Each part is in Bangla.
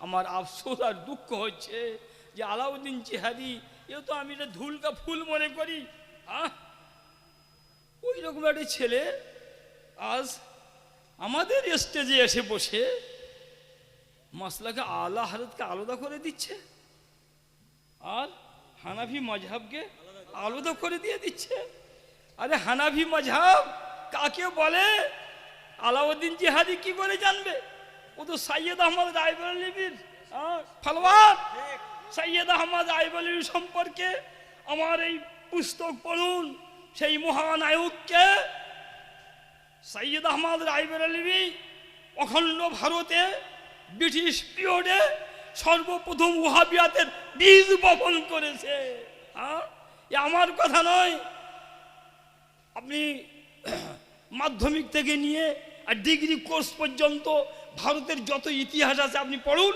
আমার আফসোস আর দুঃখ হচ্ছে যে আলাউদ্দিন জিহাদি এ তো আমি এটা ধুলকা ফুল মনে করি, ওই রকম একটা ছেলে আজ আমাদের স্টেজে এসে বসে মাসলাকে আলা হাজরতকে আলাদা করে দিচ্ছে আর হানাফি মাযহাবকে আলাদা করে দিয়ে দিচ্ছে। আরে হানাফি মাযহাব কাকে বলে আলাউদ্দিন জিহাদি কি করে জানবে? ও তো সৈয়দ আহমদ রায়বরেলির ফলোয়ার। সৈয়দ আহমদ রায়বরেলি সম্পর্কে আমার এই পুস্তক পড়ুন, সেই মহানায়ককে সৈয়দ আহমদ রায়বরেলি অখণ্ড ভারতে ব্রিটিশ পিরিয়ডে সর্বপ্রথম ওয়াহাবিয়াতের বীজ বপন করেছে। এ আমার কথা নয়। আপনি মাধ্যমিক থেকে নিয়ে আর ডিগ্রি কোর্স পর্যন্ত ভারতের যত ইতিহাস আছে আপনি পড়ুন,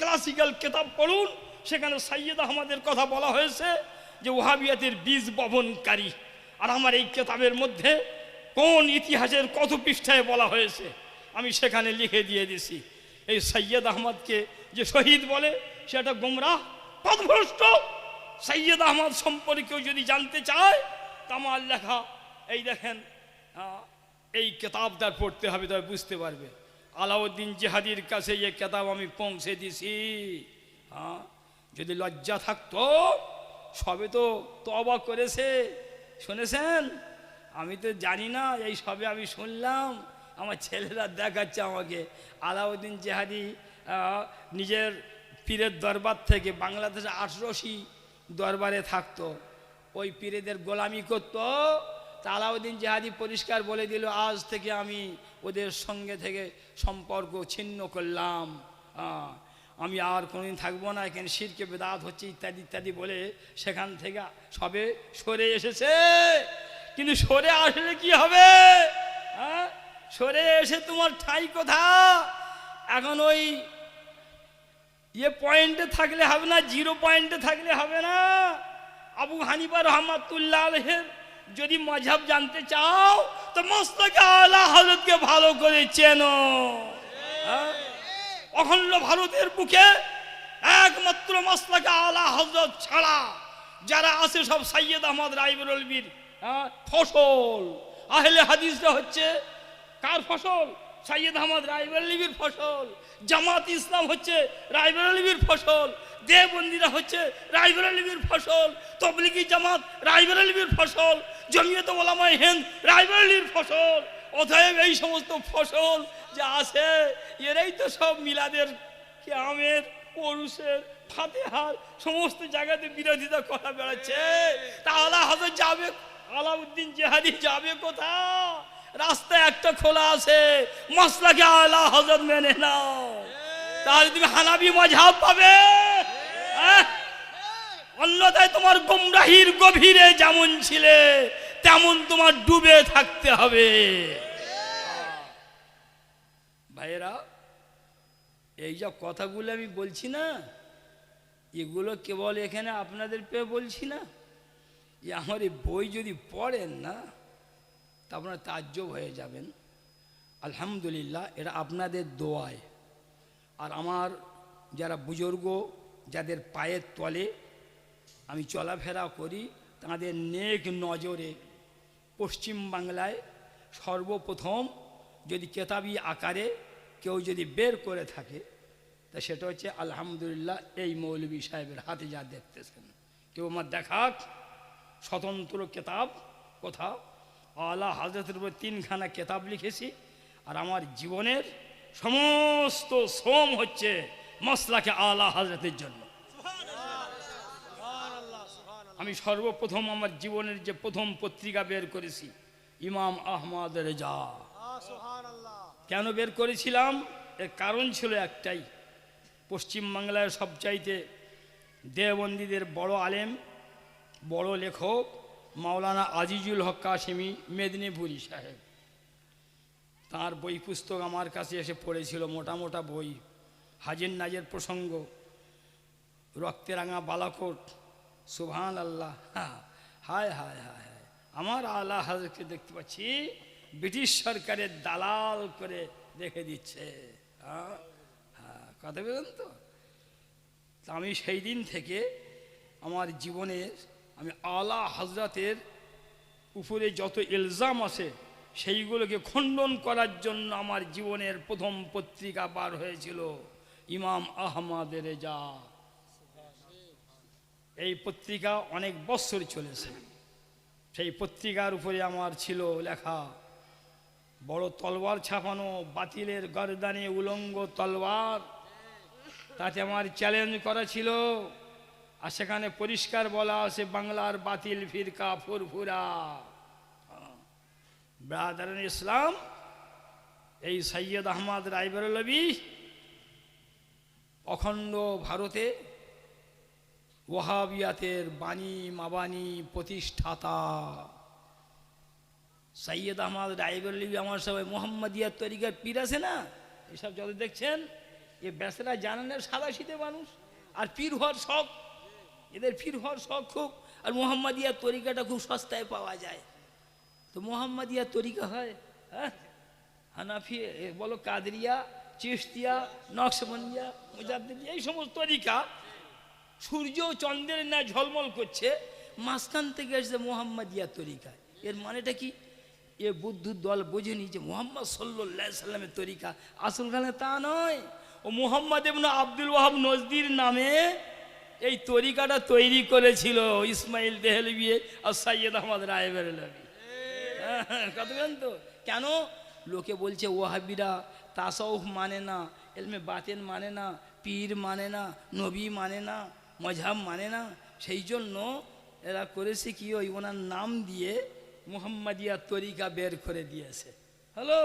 ক্লাসিক্যাল কিতাব পড়ুন, সেখানে সৈয়দ আহমদের কথা বলা হয়েছে যে ওয়াহাবিয়াতের বীজ বপনকারী। আর আমার এই কিতাবের মধ্যে কোন ইতিহাসের কত পৃষ্ঠায় বলা হয়েছে আমি সেখানে লিখে দিয়ে দিছি। এই সৈয়দ আহমদকে যে শহীদ বলে সেটা গোমরাহ পথভ্রষ্ট। সৈয়দ আহমদ সম্পর্কেও যদি জানতে চায় তা আমার লেখা এই দেখেন, এই কিতাবটা পড়তে হবে, তবে বুঝতে পারবে। আলাউদ্দিন জিহাদির কাছে এই কিতাব আমি পৌঁছে দিছি। যদি লজ্জা থাকতো, সবে তো তওবা করেছে, শুনেছেন? আমি তো জানি না, এই সবে আমি শুনলাম, আমার ছেলেরা দেখাচ্ছে আমাকে। আলাউদ্দিন জিহাদি নিজের পীরের দরবার থেকে বাংলাদেশে 18টি দরবারে থাকতো, ওই পীরেদের গোলামি করতো। তা আলাউদ্দিন জিহাদি পরিষ্কার বলে দিল, আজ থেকে আমি ওদের সঙ্গে থেকে সম্পর্ক ছিন্ন করলাম, আমি আর কোনোদিন থাকবো না, এখানে শিরকে বেদাত হচ্ছে ইত্যাদি ইত্যাদি বলে সেখান থেকে সবে সরে এসেছে। কিন্তু সরে আসলে কি হবে? সরে এসে তোমার ঠাঁই কোথা? এখন ওই পয়েন্টে থাকলে হবে না, 0 পয়েন্টে থাকলে হবে না। আবু হানিফা রহমাতুল্লাহ আলাইহির যদি মাযহাব জানতে চাও তো মাসলাকে আলা হযরতকে ভালো করে চেনো। অখণ্ড ভারতের বুকে একমাত্র মাসলাকে আলা হযরত ছাড়া যারা আছে সব সৈয়দ আহমদ রায়বরেলির ফসল। আহলে হাদিসরা হচ্ছে কার ফসল? সৈয়দ আহমদ রায়বরেলির ফসল। জামাত ইসলাম হচ্ছে রায়বরেলির ফসল। দেওবন্দিরা হচ্ছে রায়বরেলির ফসল। তবলিগি জামাত রায়বরেলির ফসল। জমিয়ত উলামায়ে হিন্দ রায়বরেলির ফসল। অতএব এই সমস্ত ফসল যা আছে এরাই তো সব মিলাদের, কিয়ামের, পরুষের, ফাতেহার সমস্ত জায়গাতে বিরোধিতা করা বেড়াচ্ছে। তা আলা হযরত যাবে, আলাউদ্দিন জিহাদি যাবে কোথা? রাস্তা একটা খোলা আছে, মাসলাকে আলা হযরত মেনে নাও, তাহলে তুমি হানাফি মাযহাব পাবে। অন্যথায় তোমার গোমরাহির গভীরে যেমন ছিলে তেমন তোমার ডুবে থাকতে হবে। ভাইয়েরা, এই যে কথাগুলো আমি বলছি না, এগুলো কেবল এখানে আপনাদের পেয়ে বলছি না, আমার এই বই যদি পড়েন না তা আপনারা তাজ্জব হয়ে যাবেন। আলহামদুলিল্লাহ, এটা আপনাদের দোয়ায়। আর আমার যারা বুজুর্গ, যাদের পায়ের তলে আমি চলাফেরা করি, তাদের নেক নজরে পশ্চিম বাংলায় সর্বপ্রথম যদি কেতাবি আকারে কেউ যদি বের করে থাকে তা সেটা হচ্ছে আলহামদুলিল্লাহ এই মৌলভী সাহেবের হাতে যা দেখতেছেন। কেউ আমার দেখাক স্বতন্ত্র কেতাব কোথাও। আলা হযরতের উপর 3খানা কেতাব লিখেছি, আর আমার জীবনের সমস্ত শ্রম হচ্ছে মাসলাকে আলা হযরতের জন্য। আমি সর্বপ্রথম আমার জীবনের যে প্রথম পত্রিকা বের করেছি ইমাম আহমদ রেজা। কেন বের করেছিলাম? এর কারণ ছিল একটাই, পশ্চিম বাংলায় সবচাইতে দেওবন্দীদের বড় আলেম, বড় লেখক মাওলানা আজিজুল হক কাশেমি মেদিনীপুরি সাহেব, তার বই পুস্তক আমার কাছে এসে পড়েছিল, মোটা মোটা বই, হাজির নাজের প্রসঙ্গ, রক্তে রাঙা বালাকোট, সুবহান আল্লাহ, হায় হায় হায় হায়। আমার আলা হযরতকে দেখতে পাচ্ছি ব্রিটিশ সরকারের দালাল করে রেখে দিচ্ছে। কথা বলেন তো। তা আমি সেই দিন থেকে আমার জীবনের আমি আলা হযরতের উপরে যত ইলজাম আছে সেইগুলোকে খণ্ডন করার জন্য আমার জীবনের প্রথম পত্রিকা বার হয়েছিল ইমাম আহমদ রেজা। এই পত্রিকা অনেক বছর চলেছে। সেই পত্রিকার উপরে আমার ছিল লেখা বড় তলোয়ার ছাপানো, বাতিলের গর্দানে উলঙ্গ তলোয়ার, তাতে আমার চ্যালেঞ্জ করা ছিল। আর সেখানে পরিষ্কার বলা আছে বাংলার বাতিল ফিরকা ফুরফুরা। ব্রাদারান ইসলাম, এই সৈয়দ আহমদ রায়বেরেলভী অখণ্ড ভারতে ওয়াহাবিয়াতের বাণী মাবানী প্রতিষ্ঠাতা। সৈয়দ আহমদ রায়বেরেলভী আমার সবাই মোহাম্মদিয়ার তরিকার পীর আছে না, এসব যত দেখছেন এ বেচারা জানেন না, সাদা শীতে মানুষ, আর পীর হওয়ার শখ, এদের পীর হওয়ার শখ খুব। আর মোহাম্মদিয়ার তরিকাটা খুব সস্তায় পাওয়া যায়। তো মোহাম্মদিয়ার তরিকা হয়, হ্যাঁ, হানাফি বলো, কাদরিয়া, চিশতিয়া, নকশবন্দিয়া, মুজাদ্দিদিয়া, এই সমস্ত তরিকা সূর্য চন্দ্রের ন্যায় ঝলমল করছে, মাঝখান থেকে এসেছে মোহাম্মদিয়া তরিকা। এর মানেটা কি? এ বুদ্ধুর দল বোঝেনি যে মোহাম্মদ সাল্লাল্লাহু আলাইহি সাল্লামের তরিকা আসল গানে তা নয়। ও মোহাম্মদ ইবনে আব্দুল ওয়াহাব নজদির নামে এই তরিকাটা তৈরি করেছিল ইসমাইল দেহলভী আর সৈয়দ আহমদ রায়বেরেলভী। কত জানেন তো? কেন লোকে বলছে ওয়াহাবিরা তাসাউফ মানে না, এলমে বাতেন মানে না, পীর মানে না, নবী মানে না, মজহাব মানে না, সেই জন্য এরা করেছে কি ওই ওনার নাম দিয়ে মুহাম্মাদিয়া তরিকা বের করে দিয়েছে। হ্যালো,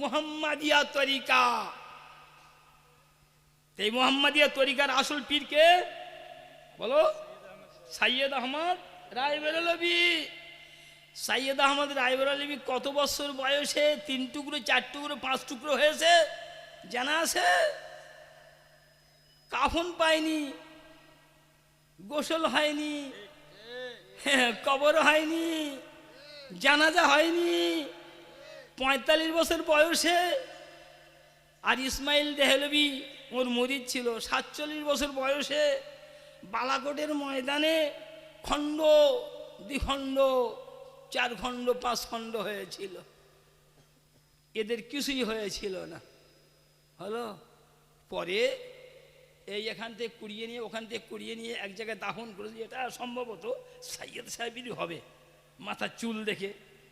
মুহাম্মাদিয়া তরিকা। এই মুহাম্মাদিয়া তরিকার আসল পীর কে বলো? সৈয়দ আহমদ রায়বেরেলভী। সৈয়দ আহমদ রায়বেরেলভী কত বছর বয়সে 3 টুকরো 4 টুকরো 5 টুকরো হয়েছে জানা আছে? কাফন পায়নি, গোসল হয়নি, কবর হয়নি, জানাজা হয়নি 45 বছর বয়সে। আর ইসমাইল দেহলভী ওর মুরিদ ছিল 47 বছর বয়সে বালাকোটের ময়দানে খণ্ড, দ্বিখণ্ড, 4 খণ্ড 5 খণ্ড হয়েছিল। এদের কিছুই হয়েছিল না। হলো পরে এই এখান থেকে কুড়িয়ে নিয়ে ওখান থেকে কুড়িয়ে নিয়ে এক জায়গায় দাফন করেছে। এটা সম্ভবত সৈয়দ সাহেবেরই হবে, মাথার চুল দেখে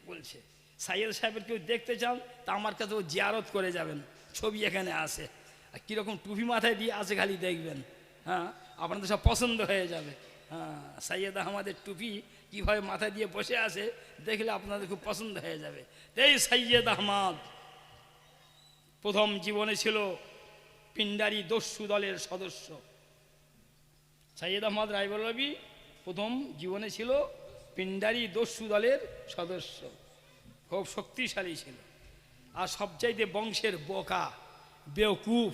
বলছে। সৈয়দ সাহেবের কেউ দেখতে চান তা আমার কাছে ও জিয়ারত করে যাবেন, ছবি এখানে আছে। আর কীরকম টুপি মাথায় দিয়ে আছে খালি দেখবেন, হ্যাঁ, আপনাদের সব পছন্দ হয়ে যাবে। হ্যাঁ, সৈয়দ আহমদের টুপি কীভাবে মাথায় দিয়ে বসে আছে দেখলে আপনাদের খুব পছন্দ হয়ে যাবে। এই সৈয়দ আহমদ প্রথম জীবনে ছিল পিন্ডারি দস্যু দলের সদস্য। সৈয়দ আহমদ রায়বেরেলভী প্রথম জীবনে ছিল পিন্ডারি দস্যু দলের সদস্য, খুব শক্তিশালী ছিল। আর সবচাইতে বংশের বোকা, বেওকুফ,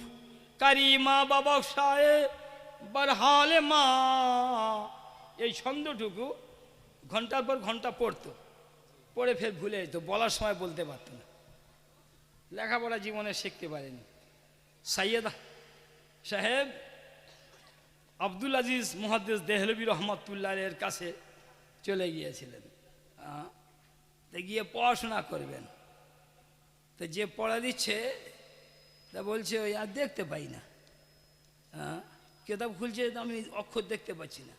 কারিমা বাবা সাহেব বরহালে মা, এই ছন্দটুকু ঘন্টার পর ঘন্টা পড়তো, পড়ে ফের ভুলে যেত, বলার সময় বলতে পারত না, লেখাপড়া জীবনে শিখতে পারেনি। সৈয়দ সাহেব আব্দুল আজিজ মুহাদ্দিস দেহলভী রহমতুল্লাহ এর কাছে চলে গিয়েছিলেন। তো গিয়ে পড়াশোনা করবেন। তো যে পড়া দিচ্ছে তা বলছে ওই আর দেখতে পাই না, কেতাব খুলছে আমি অক্ষর দেখতে পাচ্ছি না।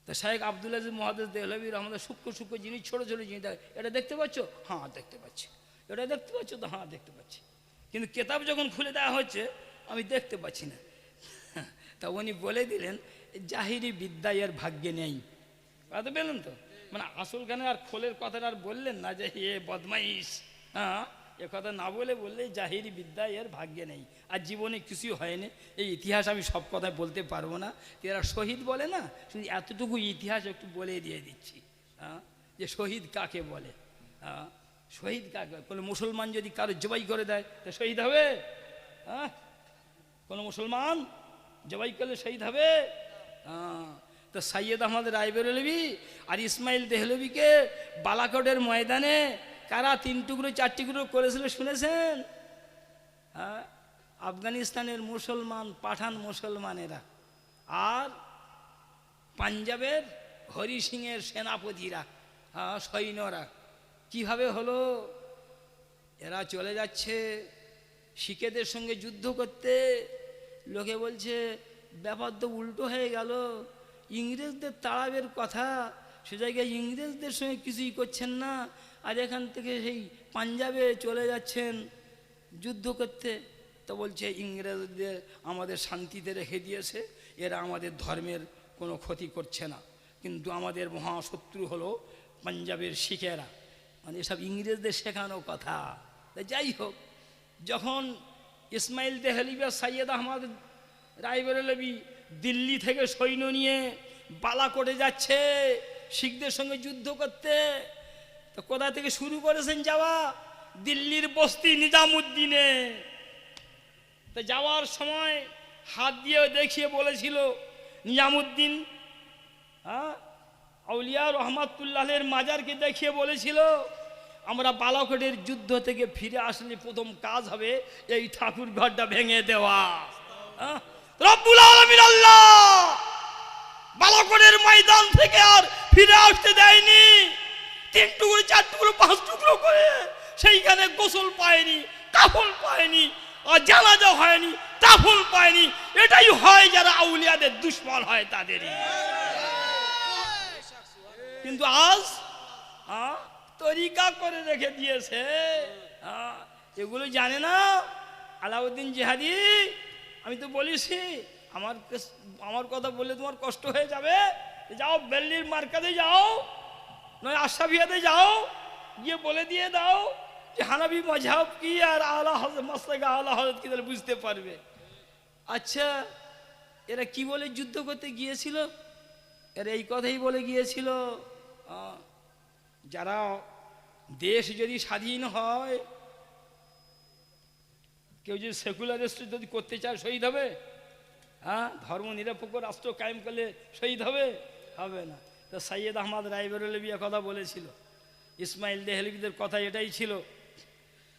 তো শায়েখ আব্দুল আজিজ মুহাদ্দিস দেহলভী রহমতুল্লাহ সূক্ষ্ম সূক্ষ্ম জিনিস, ছোটো ছোটো জিনিস, এটা দেখতে পাচ্ছ? হ্যাঁ দেখতে পাচ্ছি। এটা দেখতে পাচ্ছ? তো হ্যাঁ দেখতে পাচ্ছি। কিন্তু কেতাব যখন খুলে দেওয়া হচ্ছে আমি দেখতে পাচ্ছি না। তা উনি বলে দিলেন জাহিরি বিদ্যা এর ভাগ্যে নেই। বুঝতে পেলেন তো? মানে আসল গানে আর খোলের কথাটা আর বললেন না যে এ বদমাইশ, হ্যাঁ, এ কথা না বললে জাহিরি বিদ্যা এর ভাগ্যে নেই। আর জীবনে কিছু হয়নি। এই ইতিহাস আমি সব কথা বলতে পারবো না, এরা শহীদ বলে না, শুধু এতটুকু ইতিহাস একটু বলে দিয়ে দিচ্ছি। হ্যাঁ, যে শহীদ কাকে বলে। হ্যাঁ, শহীদ কাকে কোনো মুসলমান যদি কারো জবাই করে দেয় তা শহীদ হবে? হ্যাঁ, কোনো মুসলমান জবাই করলে শহীদ হবে? হ্যাঁ। তো সৈয়দ আহমদ রায়বেরেলভী আর ইসমাইল দেহলভীকে বালাকোটের ময়দানে কারা 3 টুকরো 4 টুকরো করেছিল শুনেছেন? হ্যাঁ, আফগানিস্তানের মুসলমান পাঠান মুসলমানেরা আর পাঞ্জাবের হরি সিংয়ের সেনাপতিরা, সৈন্যরা কিভাবে হলো, এরা চলে যাচ্ছে শিখেদের সঙ্গে যুদ্ধ করতে। লোকে বলছে ব্যাপার তো উল্টো হয়ে গেল, ইংরেজদের তাড়াবের কথা, সে জায়গায় ইংরেজদের সঙ্গে কিছুই করছেন না, আর এখান থেকে সেই পাঞ্জাবে চলে যাচ্ছেন যুদ্ধ করতে। তো বলছে ইংরেজদের আমাদের শান্তিতে রেখে দিয়েছে, এরা আমাদের ধর্মের কোনো ক্ষতি করছে না, কিন্তু আমাদের মহাশত্রু হলো পাঞ্জাবের শিখেরা। মানে এসব ইংরেজদের শেখানো কথা। যাই হোক, যখন ইসমাইল দেহলভি বা সৈয়দ আহমদ রায়বেরেলভি দিল্লি থেকে সৈন্য নিয়ে বালাকোটে যাচ্ছে শিখদের সঙ্গে যুদ্ধ করতে, তো কোথা থেকে শুরু করেছেন যাওয়া? দিল্লির বস্তি নিজামুদ্দিনে। তো যাওয়ার সময় হাত দিয়ে দেখিয়ে বলেছিল নিজামুদ্দিন, আউলিয়া রহমাতুল্লাহের মাজারকে দেখিয়ে বলেছিল আমরা বালাকোটের যুদ্ধ থেকে ফিরে আসলে প্রথম কাজ হবে এই ঠাকুর ঘরটা ভেঙে দেওয়া। রব্বুল আলামিন আল্লাহ বালাকোটের ময়দান থেকে আর ফিরে আসতে দেয়নি। 3 টুকরো 4 টুকরো 5 টুকরো করে সেইখানে গোসল পায়নি, কাফন পায়নি, আর জানাজা হয়নি, কাফন পায়নি। এটাই হয় যারা আউলিয়াদের দুশ্মন হয় তাদেরই। কিন্তু আজ তরিকা করে রেখে দিয়েছে, এগুলো জানে না। আলাউদ্দিন জিহাদি, আমি তো বলিছি আমার কথা বললে তোমার কষ্ট হয়ে যাবে, যাও বেল্লির মার্কাতে যাও, নয় আশরাফিয়াতে যাও, গিয়ে বলে দিয়ে দাও যে হানাফি মাযহাব কি আর আলা হযরত মাসলাক আলা হযরত কি, তাহলে বুঝতে পারবে। আচ্ছা, এরা কি বলে যুদ্ধ করতে গিয়েছিল? এরা এই কথাই বলে গিয়েছিল, যারা দেশ যদি স্বাধীন হয়, কেউ যদি সেকুলারিস্ট যদি করতে চায় শহীদ হবে? ধর্ম নিরপেক্ষ রাষ্ট্র কায়েম করলে শহীদ হবে? হবে না। তো সৈয়দ আহমদ রায়বেরেলভি কথা বলেছিল, ইসমাইল দেহলভিদের কথা এটাই ছিল,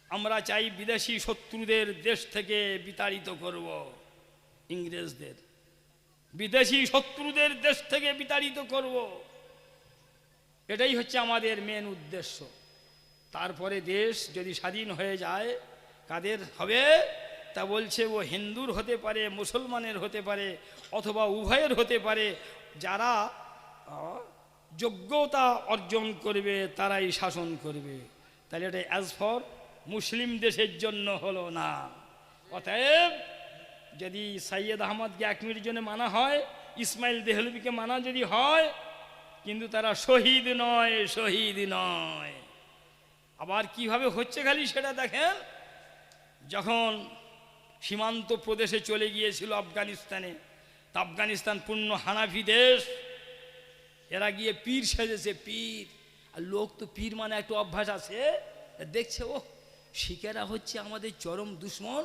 আমরা চাই বিদেশি শত্রুদের দেশ থেকে বিতাড়িত করব, ইংরেজদের বিদেশি শত্রুদের দেশ থেকে বিতাড়িত করব, এটাই হচ্ছে আমাদের মেন উদ্দেশ্য। তারপরে দেশ যদি স্বাধীন হয়ে যায়, কাদের হবে? তা বলছে ও হিন্দুর হতে পারে, মুসলমানের হতে পারে, অথবা উভয়ের হতে পারে, যারা যোগ্যতা অর্জন করবে তারাই শাসন করবে। তাহলে এটা অ্যাজ ফর মুসলিম দেশের জন্য হলো না। অতএব যদি সৈয়দ আহমদকে 1 মিনিটের জন্য মানা হয়, ইসমাইল দেহলভিকে মানা যদি হয়, কিন্তু তারা শহীদ নয়, শহীদ নয়। আবার কিভাবে হচ্ছে খালি সেটা দেখেন। যখন সীমান্ত প্রদেশে চলে গিয়েছিল আফগানিস্তানে, তা আফগানিস্তান পূর্ণ হানাফি দেশ, এরা গিয়ে পীর সেজেছে, পীর। আর লোক তো পীর মানে একটু অভ্যাস আছে, দেখছে ও শিখেরা হচ্ছে আমাদের চরম দুশ্মন,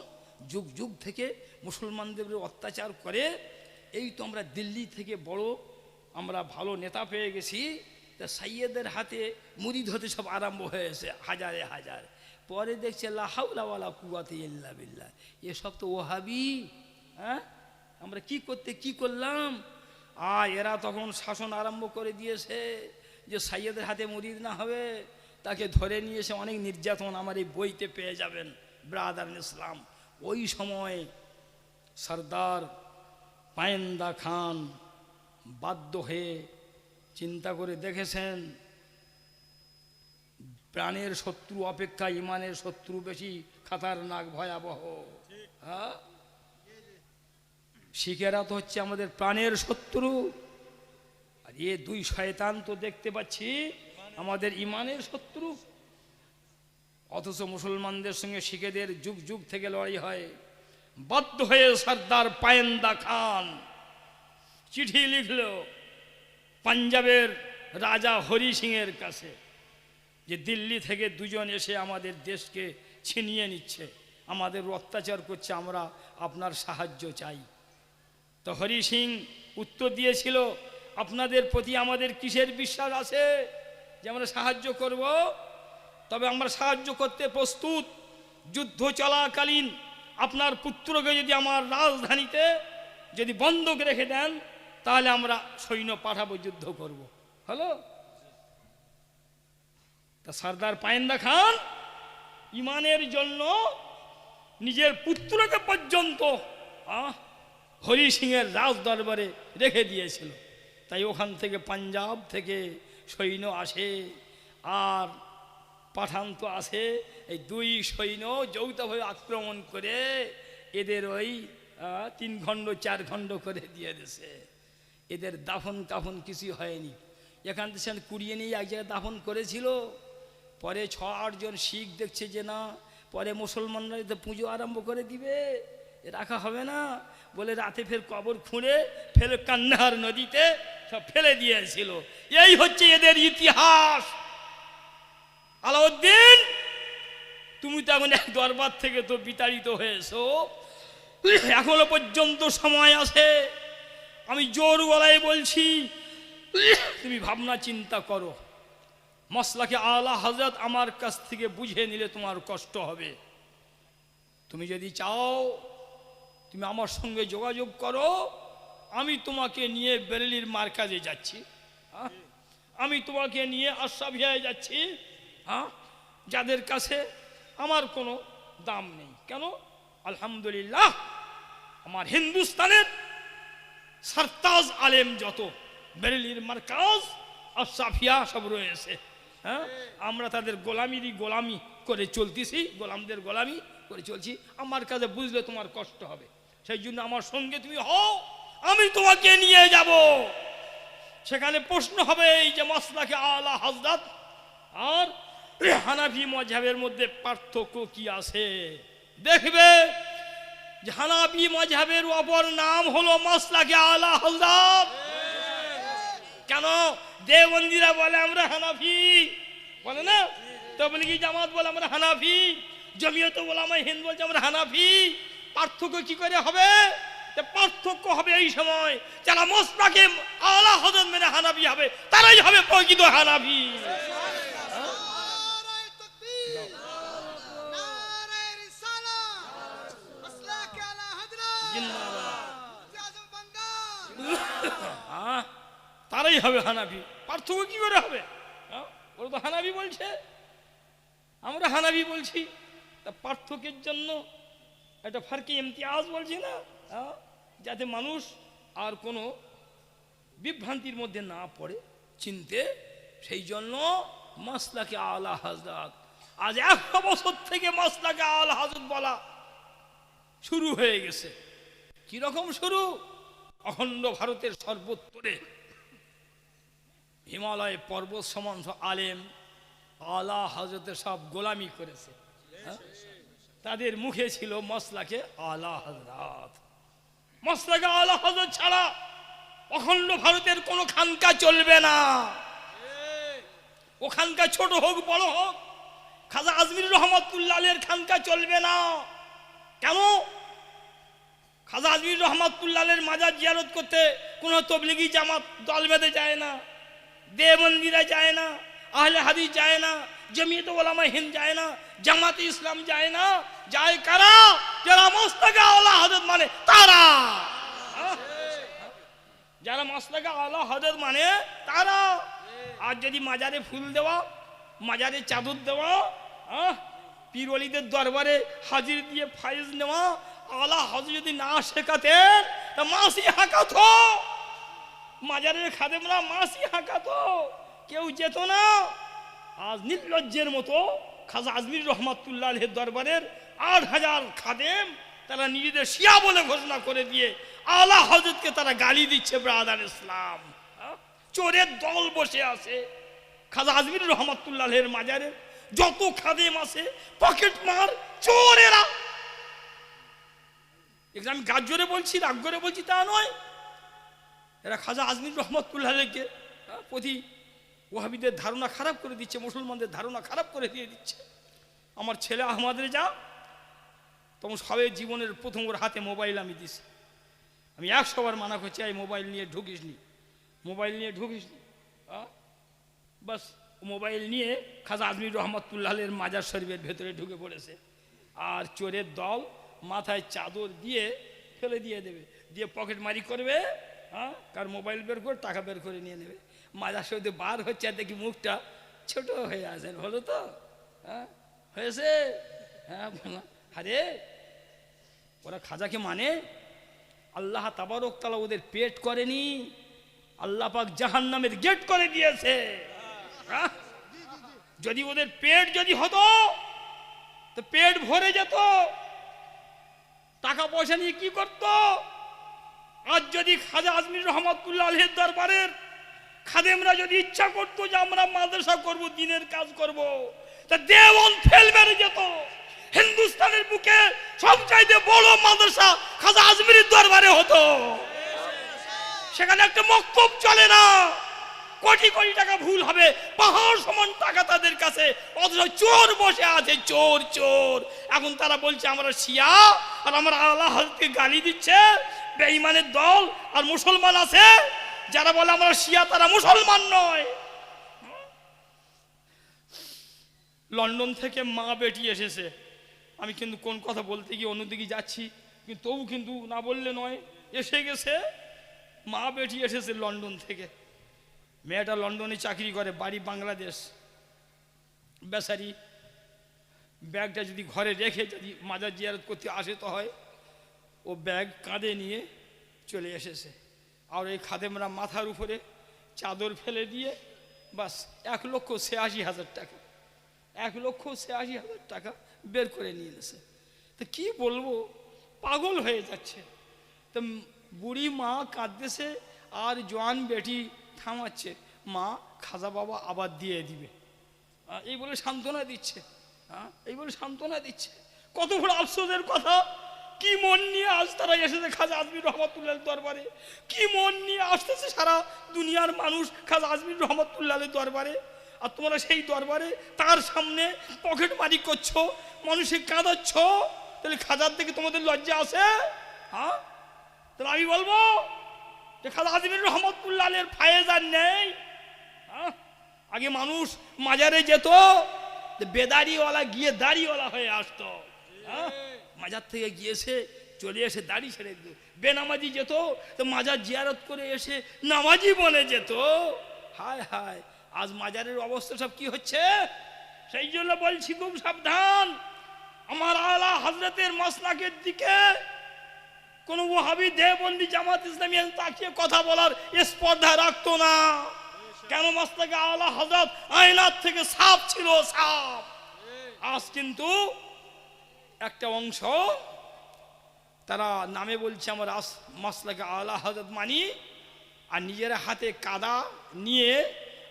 যুগ যুগ থেকে মুসলমানদের অত্যাচার করে, এই তো আমরা দিল্লি থেকে বড় আমরা ভালো নেতা পেয়ে গেছি, তা সাইয়েদের হাতে মুরিদ হতে সব আরম্ভ হয়েছে হাজারে হাজার। পরে দেখছে লা হাওলা ওয়ালা কুওয়াতা ইল্লা বিল্লাহ, এসব তো ওহাবি। আমরা কি করলাম? এরা তখন শাসন আরম্ভ করে দিয়েছে যে সাইয়েদের হাতে মুরিদ না হবে তাকে ধরে নিয়ে এসে অনেক নির্যাতন আমার এই বইতে পেয়ে যাবেন, ব্রাদার ইসলাম। ওই সময় সর্দার পায়েন্দা খান বাধ্য হয়ে চিন্তা করে দেখেছেন, প্রাণের শত্রু অপেক্ষা ইমানের শত্রু বেশি খাতারনাক, ভয়াবহ। শিখেরা তো হচ্ছে আমাদের প্রাণের শত্রু, আর এ 2 শয়তান তো দেখতে পাচ্ছি আমাদের ইমানের শত্রু। অথচ মুসলমানদের সঙ্গে শিখেদের যুগ যুগ থেকে লড়াই হয়। বাধ্য হয়ে সর্দার পায়েন্দা খান চিঠি লিখল পাঞ্জাবের রাজা হরি সিংয়ের কাছে, যে দিল্লি থেকে 2 জন এসে আমাদের দেশকে ছিনিয়ে নিচ্ছে, আমাদের অত্যাচার করছে, আমরা আপনার সাহায্য চাই। তো হরি সিং উত্তর দিয়েছিল, আপনাদের প্রতি আমাদের কিসের বিশ্বাস আছে যে আমরা সাহায্য করব? তবে আমরা সাহায্য করতে প্রস্তুত। যুদ্ধ চলাকালীন আপনার পুত্রকে যদি আমার রাজধানীতে যদি বন্ধক রেখে দেন, তাহলে আমরা সৈন্য পাঠাবো, যুদ্ধ করব। হলো? তা সর্দার পায়েন্দা খান ইমানের জন্য নিজের পুত্রকে পর্যন্ত হরি সিংয়ের রাজ দরবারে রেখে দিয়েছিল। তাই ওখান থেকে পাঞ্জাব থেকে সৈন্য আসে, আর পাঠান তো আসে। এই দুই সৈন্য যৌথভাবে আক্রমণ করে এদের ওই 3 খণ্ড 4 খণ্ড করে দিয়ে দিয়েছে। এদের দাফন কাফন কিছু হয়নি। এখান থেকে কুড়িয়ে নিয়ে এক জায়গায় দাফন করেছিল। পরে 6-8 জন শিখ দেখছে যে না, পরে মুসলমানরা তো পুজো আরম্ভ করে দিবে, রাখা হবে না বলে রাতে ফের কবর খুঁড়ে ফেলে কান্নার নদীতে সব ফেলে দিয়েছিল। এই হচ্ছে এদের ইতিহাস। আলাউদ্দিন, তুমি তো এখন এক দরবার থেকে তো বিতাড়িত হয়েছো, এখনো পর্যন্ত সময় আছে। আমি জোর গলায় বলছি, তুমি ভাবনা চিন্তা করো। মসলাকে আলা হযরত আমার কাছ থেকে বুঝে নিলে তোমার কষ্ট হবে। তুমি যদি চাও তুমি আমার সঙ্গে যোগাযোগ করো, আমি তোমাকে নিয়ে বেরেলির মার্কাজে যাচ্ছি, আমি তোমাকে নিয়ে আশরাফিয়ায় যাচ্ছি, যাদের কাছে আমার কোনো দাম নেই। কেন? আলহামদুলিল্লাহ, আমার হিন্দুস্তানের সরতাজ আলেম যত বেরেলির মার্কাজ আশরাফিয়া সব রয়েছে, আমরা তাদের গোলামি করে চলতেছি, গোলামদের গোলামি করে চলছি। আমার কাছে বুঝলে তোমার কষ্ট হবে, সেই জন্য আমার সঙ্গে তুমি হও, আমি তোমাকে নিয়ে যাব। সেখানে প্রশ্ন হবে এই যে মসলাকে আলা হযরত আর হানাফি মাযহাবের মধ্যে পার্থক্য কি আছে। দেখবে যে হানাফি মাযহাবের অপর নাম হলো মসলাকে আলা হযরত। কেন? দেওবন্দিরা বলে আমরা হানাফি, বলে না? তাবলীগী জামাত বলে আমরা হানাফি, জমিয়ত উলামায়ে হিন্দ বলছে আমরা হানাফি। পার্থক্য কি করে হবে? পার্থক্য হবে এই সময় যারা মসলাকে আলা হযরত মেনে হানাফি হবে, তারাই হবে প্রকৃত হানাফি। তারাই হবে হানাফি। পার্থক্য কি করে হবে? ওরা তো হানাফি বলছে, আমরা হানাফি বলছি। তা পার্থক্যের জন্য একটা ফারকে ইমতিয়াজ বলছি না, যাতে মানুষ আর কোনো বিভ্রান্তির মধ্যে না পড়ে চিনতে। সেই জন্য মসলাকে আলা হযরত, আজ 100 বছর থেকে মসলাকে আলা হযরত বলা শুরু হয়ে গেছে। কিরকম শুরু? অখণ্ড ভারতের সর্বোত্তরে হিমালয় পর্বত সমান আলেম আলা হযরতের সব গোলামি করেছে, তাদের মুখে ছিল মসলাকে আলা হযরত। মসলাকে আলা হযরত ছাড়া অখণ্ড ভারতের কোনো খানকা চলবে না। ওখানকা ছোট হোক বড় হোক, খাজা আজমির রহমাতুল্লাহ আলাইহির খানকা চলবে না। কেন? খাজা আজমির রহমাতুল্লাহ আলাইহির মাজার জিয়ারত করতে কোনো তাবলীগী জামাত দল বেঁধে যায় না, দেওবন্দিরা যায় না, আহলে হাদিস যায় না, জমিয়ত উলামায়ে হিন্দ যায় না, জামাতে ইসলাম যায় না। যায় কারা? যারা মসলাকে আলা হযরত মানে তারা। যারা মসলাকে আলা হযরত মানে তারা। আর যদি মাজারে ফুল দেওয়া, মাজারে চাদর দেওয়া, পীর ওলিদের দরবারে হাজির দিয়ে ফাইজ নেওয়া আলা হযরত যদি না শেখাতেন তা মাসি হাঁকাতো, মাজারের খাদেমরা মাসি হাঁকাতো, কেউ যেত না। আজ নির্লজ্জের মতো খাজা আজমির রহমাতুল্লাহ আলাইহির দরবারের 8000 খাদেম তারা নিজেদের শিয়া বলে ঘোষণা করে দিয়ে আলা হযরতকে তারা গালি দিচ্ছে। ব্রাদার ইসলাম, চোরের দল বসে আছে। খাজা আজমির রহমাতুল্লাহ আলাইহির মাজারে যত খাদেম আছে পকেট মার চোরেরা। আমি গাছ জোরে বলছি, রাগ করে বলছি তা নয়। এরা খাজা আজমির রহমাতুল্লাহ আলাইহিকে প্রতি ওয়াহাবিদের ধারণা খারাপ করে দিচ্ছে, মুসলমানদের ধারণা খারাপ করে দিয়ে দিচ্ছে। আমার ছেলে আহমদের যা তখন সবে জীবনের প্রথম ওর হাতে মোবাইল আমি দিছি। আমি 100 বার মানা করছি এই মোবাইল নিয়ে ঢুকিস নি, মোবাইল নিয়ে ঢুকিস নি। বাস মোবাইল নিয়ে খাজা আজমির রহমাতুল্লাহ আলাইহির মাজার শরীফের ভেতরে ঢুকে পড়েছে। আর চোরের দল মাথায় চাদর দিয়ে ফেলে দিয়ে দেবে, দিয়ে পকেট মারি করবে, হ্যাঁ, কার মোবাইল বের করে টাকা বের করে নিয়ে নেবে। মাজার সঙ্গে বার হচ্ছে আর দেখি মুখটা ছোট হয়ে আসেন, হলো তো? হ্যাঁ হয়েছে। হ্যাঁ আরে ওরা খাজাকে মানে আল্লাহ তাবারক তাআলা ওদের পেট করেনি, আল্লাহ পাক জাহান্নামের গেট করে দিয়েছে। যদি ওদের পেট যদি হতো তো পেট ভরে যেত, টাকা পয়সা নিয়ে কি করত? আজ যদি খাজা আজমির রহমাতুল্লাহ আলাইহির দরবারের খাদেমরা যদি ইচ্ছা করতো যে আমরা মাদ্রাসা করব, দিনের কাজ করব, তা দেওয়ান ফেল বেড়ে যেত। হিন্দুস্তানের বুকে সবচাইতে বড় মাদ্রাসা খাজা আজমিরের দরবারে হতো। সেখানে একটা মক্তব চলে না, কোটি কোটি টাকা ভুল হবে, পাহাড় সমান টাকা তাদের কাছে, অথচ চোর বসে আছে, চোর চোর। এখন তারা বলছে আমরা শিয়া, আর আমরা আলা হযরতকে গালি দিচ্ছে। বেঈমানের দল আর মুসলমান আছে যারা বলে আমরা শিয়া, তারা মুসলমান নয়। লন্ডন থেকে মা বেটি এসেছে, আমি কিন্তু কোন কথা বলতে গিয়ে অন্যদিকে যাচ্ছি, কিন্তু তবু কিন্তু না বললে নয়, এসে গেছে মা বেটি এসেছে লন্ডন থেকে। মেয়েটা লন্ডনে চাকরি করে, বাড়ি বাংলাদেশ। বেচারি ব্যাগটা যদি ঘরে রেখে যদি মাজার জিয়ারত করতে আসে তো হয়, ও ব্যাগ কাঁধে নিয়ে চলে এসেছে। আর এই খাদেমরা মাথার উপরে চাদর ফেলে দিয়ে বাস 1,86,000 টাকা, 1,86,000 টাকা বের করে নিয়ে এসেছে। তো কি বলবো, পাগল হয়ে যাচ্ছে। তো বুড়ি মা কাঁদতেছে আর জোয়ান বেটি থামাচ্ছে, মা খাজা বাবা আবার দিয়ে দিবে, এই বলে সান্ত্বনা দিচ্ছে। হ্যাঁ, এই বলে সান্ত্বনা দিচ্ছে। কত বড় আফসোসের কথা! কি মন নিয়ে আজ তারা এসেছে খাজা আজমির রহমাতুল্লাহ দরবারে, কি মন নিয়ে আসতেছে সারা দুনিয়ার মানুষ খাজা আজমির রহমাতুল্লাহ দরবারে। আর তোমরা সেই দরবারে তার সামনে পকেট মারি করছো, মানুষকে কাঁদাচ্ছ। তাহলে খাজার থেকে তোমাদের লজ্জা আছে? হ্যাঁ, তাহলে আমি বলবো যে খাজা আজমির রহমাতুল্লাহ ফায়েজ আর নেই। আগে মানুষ মাজারে যেত, বেদাড়িওয়ালা গিয়ে দাড়িওয়ালা হয়ে আসতো। মাজার থেকে গিয়েছে চলে এসে দাড়ি ছেড়ে দিত। বেনামাজি যেত তো মাজার জিয়ারত করে এসে নামাজি বনে যেত। হায় হায়, আজ মাজারের অবস্থা সব কি হচ্ছে! সেই জন্য বলছি খুব সাবধান। আমার আলা হযরতের মাসলাকের দিকে কোন ওয়াহাবি দেওবন্দি জামাত ইসলামী তাকিয়ে কথা বলার স্পর্ধা রাখতো না। কেন? মাসলাকে আলা হযরত আয়নাত থেকে সাপ ছিল, সাপ। আজ কিন্তু একটা অংশ তারা নামে বলছে আমার মাসলাকে আলা হযরত মানি, আর নিজের হাতে কাদা নিয়ে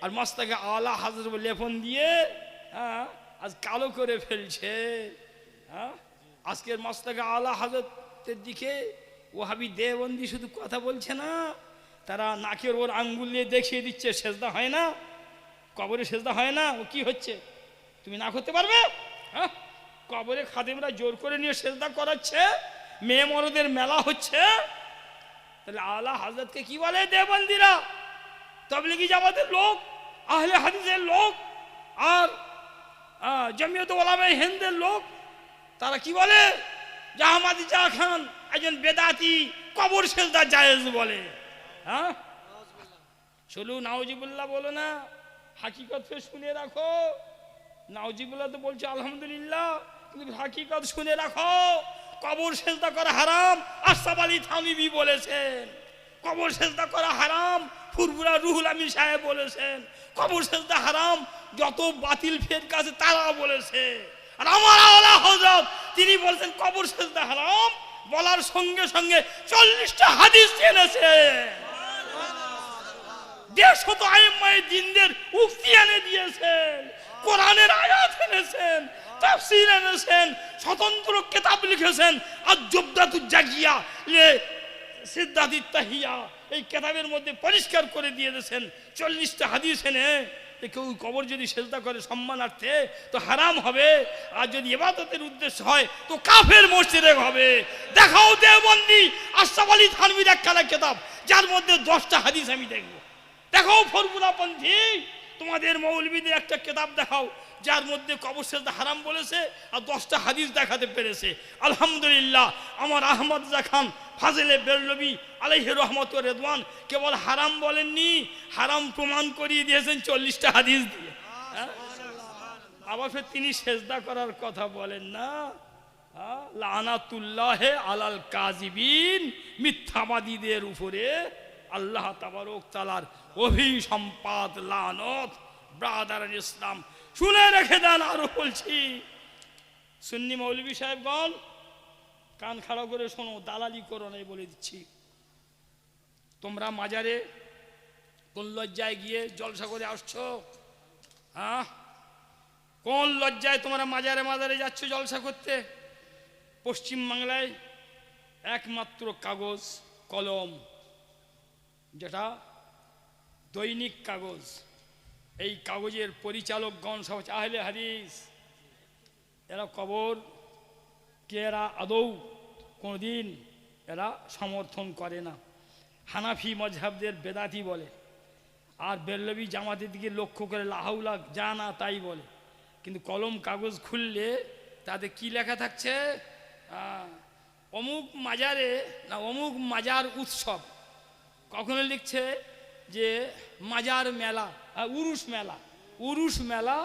আর মাসলাকে আলা হযরত লেপন দিয়ে আজ কালো করে ফেলছে। আজকের মাসলাকে আলা হযরতের দিকে ওয়াহাবি দেওবন্দি শুধু কথা বলছে না, তারা নাকের ওর আঙ্গুল দিয়ে দেখিয়ে দিচ্ছে সেজদা হয় না, কবরে সেজদা হয় না। ও কি হচ্ছে, তুমি না করতে পারবে? হ্যাঁ, কবরে খাদেমরা জোর করে নিয়ে সেজদা করাচ্ছে, মেয়ে মরদের মেলা হচ্ছে। তাহলে আলা হযরতকে কি বলে দেওবন্দিরা? তাবলীগি জামাতের লোক, আহলে হাদিসের লোক, আর জমিয়ত উলামায়ে হিন্দের লোক, তারা কি বলে? যে আহমদ ইজা খান একজন বেদাতি, কবর সেজদা জায়েজ বলে। হ্যাঁ, চলো নাউজিবুল্লাহ বলো না, হাকিকত ফের শুনে রাখো। নাউজিবুল্লাহ তো বলছে আলহামদুলিল্লাহ, কিন্তু হাকিকত শুনে রাখো। কবর সেজদা করা হারাম, আশরাফ আলী থানভী বলেছেন। কবর সেজদা করা হারাম, ফুরফুরা রুহুল আমিন সাহেব বলেছেন। কবর সেজদা হারাম, যত বাতিল ফিরকা আছে তারা বলেছে। আর আমার আলা হযরত তিনি বলেছেন কবর সেজদা হারাম, বলার সঙ্গে সঙ্গে 40টা হাদিস এনেছেন। 150 আইম্মায়ে দ্বীনদের উক্তি এনে দিয়েছেন, কোরআনের আয়াত এনেছেন, তাফসীর এনেছেন, স্বতন্ত্র কিতাব লিখেছেন। আর জুবদাতুজ জাকিয়া লে সিদ্দাতুত তাহিয়া, এই কিতাবের মধ্যে পরিষ্কার করে দিয়ে দিয়েছেন 40টা হাদিস এনে। কেউ কবর যদি সেজদা করে সম্মানার্থে তো হারাম হবে, আর যদি ইবাদতের উদ্দেশ্য হয় তো কাফের মুশরিক হবে। দেখাও দেওবন্দি আশরাফ আলী থানভীর একখানা কিতাব যার মধ্যে 10টা হাদিস আমি দেখব। দেখাও ফরমুলাপন্থী তোমাদের মৌলবীদের একটা কিতাব দেখাও যার মধ্যে কবর সেজদা হারাম বলেছে আর 10টা হাদিস দেখাতে পেরেছে। আলহামদুলিল্লাহ, আমার আহমদ রাজা খান ফাজেলে বেরলভী আলাইহি রহমত ও রেদওয়ান কেবল হারাম বলেননি, হারাম প্রমাণ করিয়ে দিয়েছেন 40টা হাদিস দিয়ে। আবার ফের তিনি সেজদা করার কথা বলেন না, লানাতুল্লাহে আলাল কাযিবিন, মিথ্যাবাদীদের উপরে আল্লাহ তাবারক তাআলার অভিসম্পাত লানত। ব্রাদার ইসলাম শুনে রেখে দেন, আরো বলছি, সুন্নি মৌলভী সাহেবগণ কান খাড়া করে শোনো, দালালি করো নাই বলে দিচ্ছি। তোমরা মাজারে কোন লজ্জায় গিয়ে জলসা করে আসছো? কোন লজ্জায় তোমরা মাজারে মাজারে যাচ্ছ জলসা করতে? পশ্চিম বাংলায় একমাত্র কাগজ কলম, যেটা দৈনিক কাগজ, এই কাগজের পরিচালকগণ সব আহলে হাদিস। এরা কবর কে এরা আদৌ কোনোদিন এরা সমর্থন করে না। হানাফি মজহাবদের বেদাতি বলে, আর বেরলভী জামাতের দিকে লক্ষ্য করে লাহাউলা যা না তাই বলে। কিন্তু কলম কাগজ খুললে তাতে কি লেখা থাকছে? অমুক মাজারে না অমুক মাজার উৎসব, কখনো লিখছে যে মাজার মেলা, উরুস মেলা, উরুস মেলা,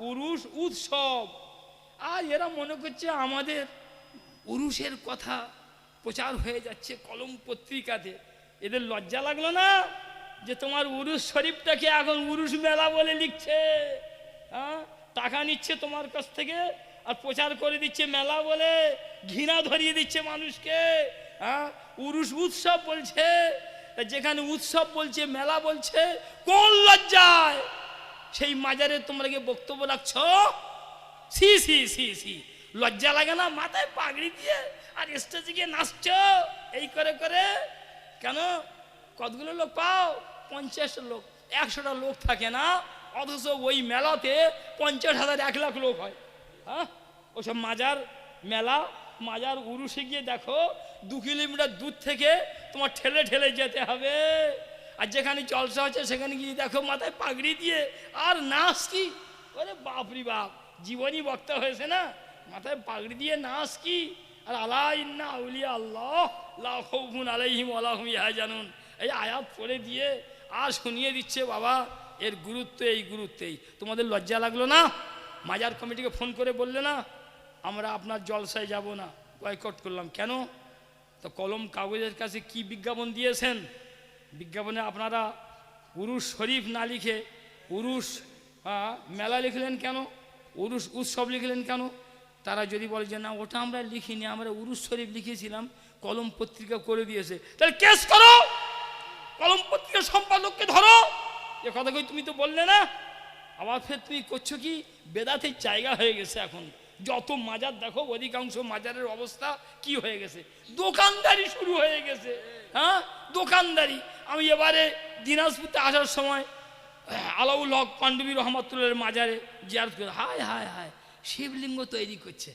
উরুস উৎসব। আর এরা মনে করছে আমাদের উরুসের কথা প্রচার হয়ে যাচ্ছে কলম পত্রিকাতে। এদের লজ্জা লাগলো না যে তোমার উরুস শরীফটাকে এখন উরুস মেলা বলে লিখছে? টাকা নিচ্ছে তোমার কাছ থেকে আর প্রচার করে দিচ্ছে মেলা বলে, ঘৃণা ধরিয়ে দিচ্ছে মানুষকে। উরুস উৎসব বলছে, যেখানে উৎসব বলছে মেলা বলছে, কোন লজ্জায় সেই মাজারে তোমরা গিয়ে বক্তব্য রাখছো? সি সি সি সি, লজ্জা লাগে না? মাথায় পাগড়ি দিয়ে আর স্টেজে গিয়ে নাচছো এই করে করে। কেন? কতগুলো লোক পাও? 50 লোক, 100টা লোক থাকে না, অথচ ওই মেলাতে 50,000 1 লাখ লোক হয়। ওসব মাজার মেলা, মাজার উরুসে গিয়ে দেখো 2 কিলোমিটার দূর থেকে তোমার ঠেলে ঠেলে যেতে হবে। আর যেখানে জলসা হচ্ছে সেখানে গিয়ে দেখো মাথায় পাগড়ি দিয়ে আর নাচ কি! ওরে বাপরি বাপ, জীবনী বক্তা হয়েছে না, মাথায় পাগড়ি দিয়ে নাচ কি! আর আলা ইন্না আউলিয়া আল্লাহ লা খাউফুন আলাইহিম ওয়া লা হুম ইয়াহজানুন, এই আয়াত পড়ে দিয়ে আর শুনিয়ে দিচ্ছে বাবা এর গুরুত্ব এই গুরুত্বেই। তোমাদের লজ্জা লাগলো না? মাজার কমিটিকে ফোন করে বললে না আমরা আপনার জলসায় যাব না, বয়কট করলাম। কেন? তো কলম কাগজের কাছে কি বিজ্ঞাপন দিয়েছেন? বিজ্ঞাপনে আপনারা উরুস শরীফ না লিখে উরুস মেলা লিখলেন কেন? উরুস উৎসব লিখলেন কেন? তারা যদি বলে যে না ওটা আমরা লিখিনি, আমরা উরুস শরীফ লিখেছিলাম, কলম পত্রিকা করে দিয়েছে, তাহলে কেস করো, কলম পত্রিকার সম্পাদককে ধরো। এ কথা কই তুমি তো বললে না। আবার ফের তুমি করছো কি? বেদাতের জায়গা হয়ে গেছে এখন। যত মাজার দেখো অধিকাংশ মাজারের অবস্থা কি হয়ে গেছে? দোকানদারি শুরু হয়ে গেছে। দোকানদারি। আমি এবারে দিনাজপুরতে আসার সময় আলাউল হক পাণ্ডবী রহমাতুল্লাহের মাজারে জিয়ারত করে, হায় হায় হায়, শিবলিঙ্গ তৈরি করছে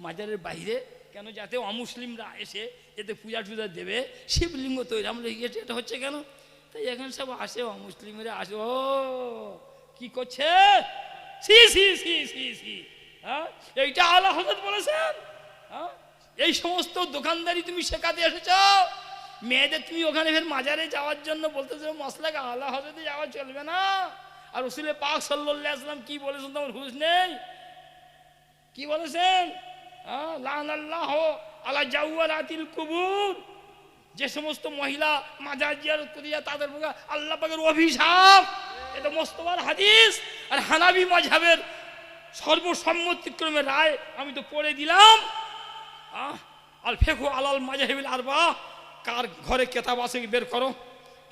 মাজারের বাইরে, কেন? যাতে অমুসলিমরা এসে এতে পূজা টুজা দেবে, শিবলিঙ্গ তৈরি। আমরা এটা হচ্ছে কেন? তাই এখন সব আসে অমুসলিমরা আসে, ও কি করছে? সি সি সি সি সি, এইটা আলা হযরত বলেছেন। এই সমস্ত দোকানদারি তুমি শেখাতে এসেছ মেয়েদের। তুমি ওখানে ফের মাজারে যাওয়ার জন্য বলতেছো মশলাকে আলা হযরতে যাওয়া চলবে না। আর রাসূল পাক সাল্লাল্লাহু আলাইহি ওয়াসাল্লাম কি বলেছেন তোমার হুঁশ নেই? কি বলেছেন? লানাল্লাহু আলা জাওয়ারাতিল কুবুর, যে সমস্ত মহিলা মাজার জিয়ারত করে যায় তাদের উপর আল্লাহ পাকের অভিশাপ। এটা মোস্তফার হাদিস আর হানাফি মাযহাবের সর্বসম্মতিক্রমে রায় আমি তো পড়ে দিলাম। আল ফিকহু আলাল মাযহাবিল আরবা, কার ঘরে কিতাব আছে বের করো,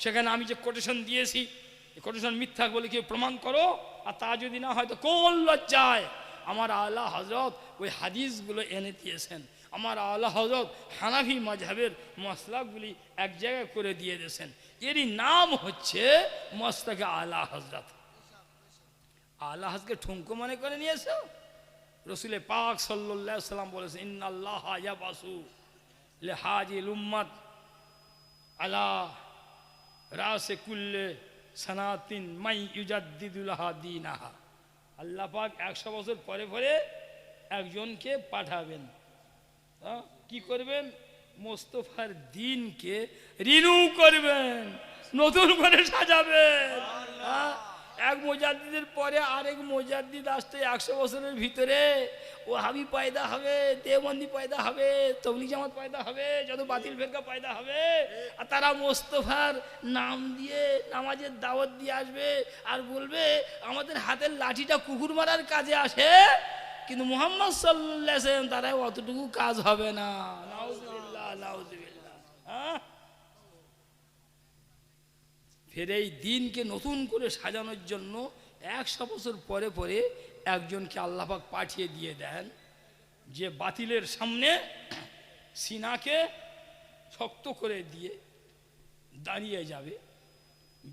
সেখানে আমি যে কোটেশন দিয়েছি এই কোটেশন মিথ্যা বলে কেউ প্রমাণ করো। আর তা যদি না হয় তো কোন লজ্জায় আমার আলা হযরত ওই হাদিসগুলো এনে দিয়েছেন। আমার আলা হযরত হানাফি মাযহাবের মসলাগুলি এক জায়গায় করে দিয়ে দিয়েছেন। এরই নাম হচ্ছে মসলাকে আলা হযরত। আলা হযরতকে ঠুনকো মনে করে নিয়েছো? রাসূল পাক সাল্লাল্লাহু আলাইহি ওয়াসাল্লাম বলেছেন ইন্নাল্লাহা ইয়াবাসু লিহাজিল উম্মাত আলা রাসে কুল্লে সানাতিন মাই ইউজাদ্দিদু লাহা দীনাহা। আল্লাহ পাক 100 বছর পরে পরে একজনকে পাঠাবেন। কি করবেন? মোস্তফার দিনকে রিনিউ করবেন, নতুন করে সাজাবেন। এক মুজাদ্দিদের পরে আরেক মুজাদ্দিদ আসতে 100 বছরের ভিতরে ও হাবি পয়দা হবে, দেওবন্দি পয়দা হবে, তবলিগ জামাত পয়দা হবে, যত বাতিল ফেরকা পয়দা হবে, আর তারা মোস্তফার নাম দিয়ে নামাজের দাওয়াত দিয়ে আসবে আর বলবে আমাদের হাতের লাঠিটা কুকুর মারার কাজে আসে, কিন্তু মুহাম্মদ সাল্লাল্লাহু আলাইহি ওয়াসাল্লাম তারা অতটুকু কাজ হবে না। নাউযুবিল্লাহ, নাউযুবিল্লাহ। ফের এই দিনকে নতুন করে সাজানোর জন্য 100 বছর পরে পরে একজনকে আল্লাহ পাক পাঠিয়ে দিয়ে দেন, যে বাতিলের সামনে সিনাকে শক্ত করে দিয়ে দাঁড়িয়ে যাবে।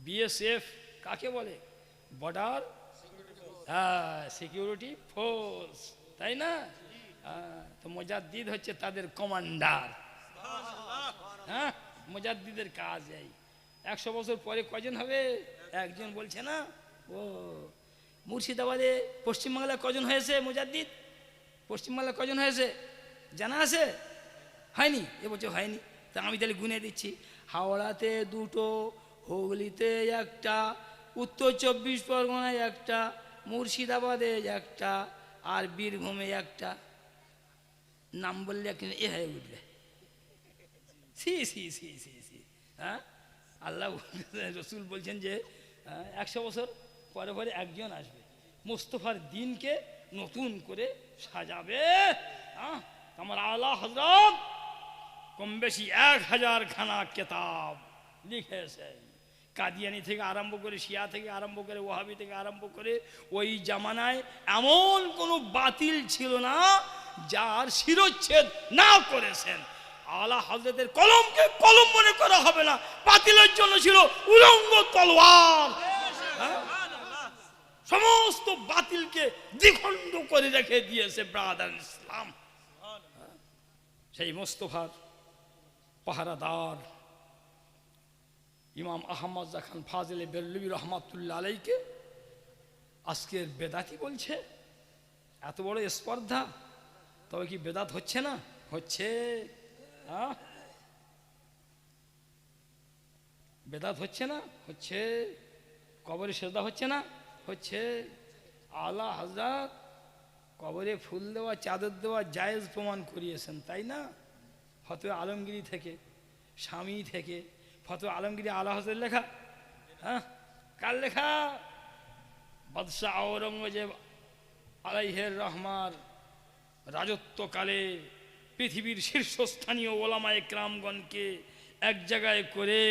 বিএসএফ কাকে বলে? বর্ডার সিকিউরিটি ফোর্স, তাই না? তো মুজাদ্দিদ হচ্ছে তাদের কমান্ডার। মুজাদ্দিদের কাজ এই। 100 বছর পরে কজন হবে? একজন বলছে না? ও মুর্শিদাবাদে পশ্চিমবাংলায় কজন হয়েছে মুজাদ্দিদ? পশ্চিমবাংলায় কজন হয়েছে জানা আছে? হয়নি? এবছর হয়নি। তা আমি তাহলে গুনে দিচ্ছি। হাওড়াতে 2টো, হুগলিতে 1টা, উত্তর 24 পরগনায় 1টা, মুর্শিদাবাদে 1টা, আর বীরভূমে 1টা। নাম বললে এ হয়ে উঠবে। সি সি সি সি সি আল্লাহ রসুল বলছেন যে 100 বছর পরে পরে একজন আসবে, মুস্তফার দিনকে নতুন করে সাজাবে। আমার আলা হযরত কম বেশি 1000 খানা কিতাব লিখেছেন। কাদিয়ানি থেকে আরম্ভ করে, শিয়া থেকে আরম্ভ করে, ওয়াহাবি থেকে আরম্ভ করে, ওই জামানায় এমন কোনো বাতিল ছিল না যার শিরচ্ছেদ না করেছেন। আলা হযরতের কলমকে কলম মনে করা হবে না, বাতিলের জন্য ছিল উলঙ্গ তলোয়ার। সমস্ত বাতিলকে দ্বিখণ্ড করে রেখে দিয়েছে ব্রাদার ইসলাম। সেই মোস্তফার পাহারাদার ইমাম আহমদ খান ফাজিলে বেরলভী রহমাতুল্লাহ আলাইকে আজকের বেদাতি বলছে। এত বড় স্পর্ধা, তবে কি বেদাত হচ্ছে না? হচ্ছে। বেদাত হচ্ছে না? হচ্ছে। কবরে সেজদা হচ্ছে না? হচ্ছে। আলা হযরত কবরে ফুল দেওয়া, চাদর দেওয়া জায়েজ প্রমাণ করিয়েছেন, তাই না? ফতোয়া আলমগীরি থেকে, স্বামী থেকে ফতোয়া আলমগীরি আলা হযরত লেখা। কার লেখা? বাদশাহ আওরঙ্গজেব আলাইহির রহমার রাজত্বকালে পৃথিবীর শীর্ষস্থানীয় ওলামায়ে কেরামগণকে এক জায়গায় করে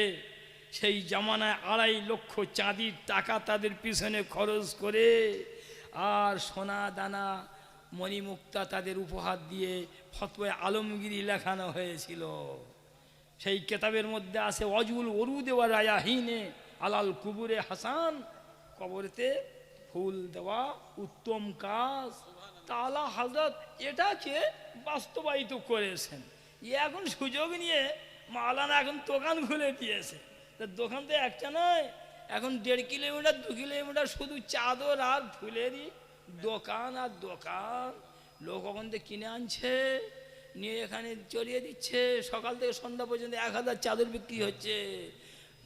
সেই জামানায় 2.5 লক্ষ চাঁদির টাকা তাদের পিছনে খরচ করে আর সোনা দানা মণিমুক্তা তাদের উপহার দিয়ে ফতোয়া আলমগীরি লেখানো হয়েছিল। সেই কেতাবের মধ্যে আছে ওয়াজুল ওরুদে ওয়া রায়াহিনে আলাল কুবুরে হাসান, কবরেতে ফুল দেওয়া উত্তম কাজ। আলা হযরত এটাকে বাস্তবায়িত করেছেন। এখন সুযোগ নিয়ে মাওলানা এখন দোকান খুলে দিয়েছে। দোকান তো একটা নয়, এখন 1.5 কিলোমিটার 2 কিলোমিটার শুধু চাদর আর ফুলেরই দোকান আর দোকান। লোক ওখান থেকে কিনে আনছে, নিয়ে এখানে চড়িয়ে দিচ্ছে। সকাল থেকে সন্ধ্যা পর্যন্ত 1000 চাদর বিক্রি হচ্ছে।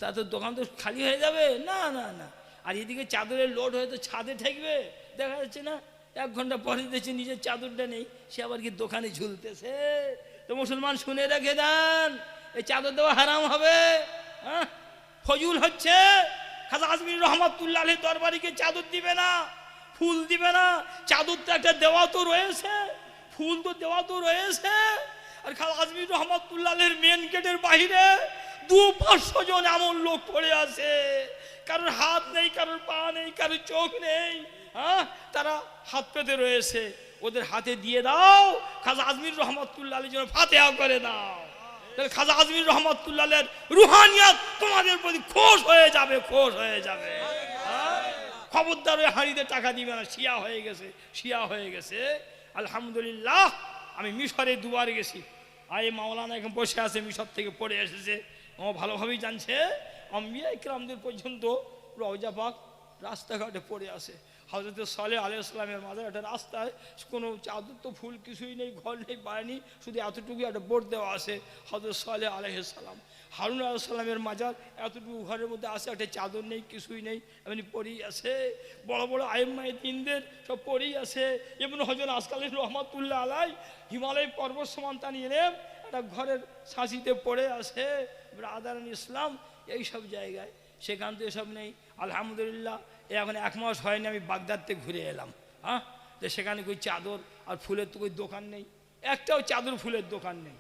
তা তো দোকান তো খালি হয়ে যাবে না? না না। আর এদিকে চাদরের লোড হয়তো ছাদে ঠেকবে, দেখা যাচ্ছে না? 1 ঘন্টা পরে দেখছি নিজের চাদরটা নেই, সে আবার কি দোকানে ঝুলতেছে। তো মুসলমান শুনে রেখে দেন, এই চাদর দেওয়া হারাম হবে। ফজুল হচ্ছে। খাজা আজমির রহমাতুল্লাহ আলাইহি দরবারিকে চাদর দিবে না, ফুল দিবে না। চাদর তো একটা দেওয়া তো রয়েছে, ফুল তো দেওয়া তো রয়েছে। আর খাজা আজমির রহমাতুল্লাহ আলাইহির মেন গেটের বাইরে 200-500 জন এমন লোক পড়ে আছে, কারোর হাত নেই, কারোর পা নেই, কারোর চোখ নেই। তারা হাত পেতে রয়েছে। ওদের হাতে দিয়ে দাও, খাজা আজমির রহমাতুল্লাহ আলাইহির জন্য ফাতিহা করে দাও। তাহলে খাজা আজমির রহমাতুল্লাহ আলাইহির রুহানিয়াত তোমাদের প্রতি খুশ হয়ে যাবে, খুশ হয়ে যাবে। খবরদার ওই হাঁড়িতে টাকা দিবে না। শিয়া হয়ে গেছে, শিয়া হয়ে গেছে। আলহামদুলিল্লাহ, আমি মিশরে 2বার গেছি। আই মাওলানা এখন বসে আছে, মিশর থেকে পড়ে এসেছে, ও ভালোভাবেই জানছে। আম্বিয়া ইকরামদের পর্যন্ত রওজা পাক রাস্তাঘাটে পড়ে আছে। হযরত সালেহ আলাইহিস সালামের মাজার একটা রাস্তায়, কোনো চাদর তো ফুল কিছুই নেই, ঘর নেই, বাড়ি, শুধু এতটুকু একটা বোর্ড দেওয়া আছে হযরত সালেহ আলাইহিস সালাম। হারুন আলাইহিস সালামের মাজার এতটুকু ঘরের মধ্যে আছে, একটা চাদর নেই, কিছুই নেই, এমনি পড়েই আছে। বড় বড় আইম্মায়ে দ্বীনদের সব পড়েই আছে। ইবনে হজর আসকালী রহমাতুল্লাহ আলাই হিমালয় পর্বত সমান টানিয়ে এলেন, একটা ঘরের ছাঁচিতে পড়ে আছে। ব্রাদারান ইসলাম এইসব জায়গায়, সেখান তো এসব নেই। আলহামদুলিল্লাহ, এখন 1 মাস হয়নি আমি বাগদাদ থেকে ঘুরে এলাম। হ্যাঁ, যে সেখানে কই চাদর আর ফুলের তো কই দোকান নেই, একটাও চাদর ফুলের দোকান নেই।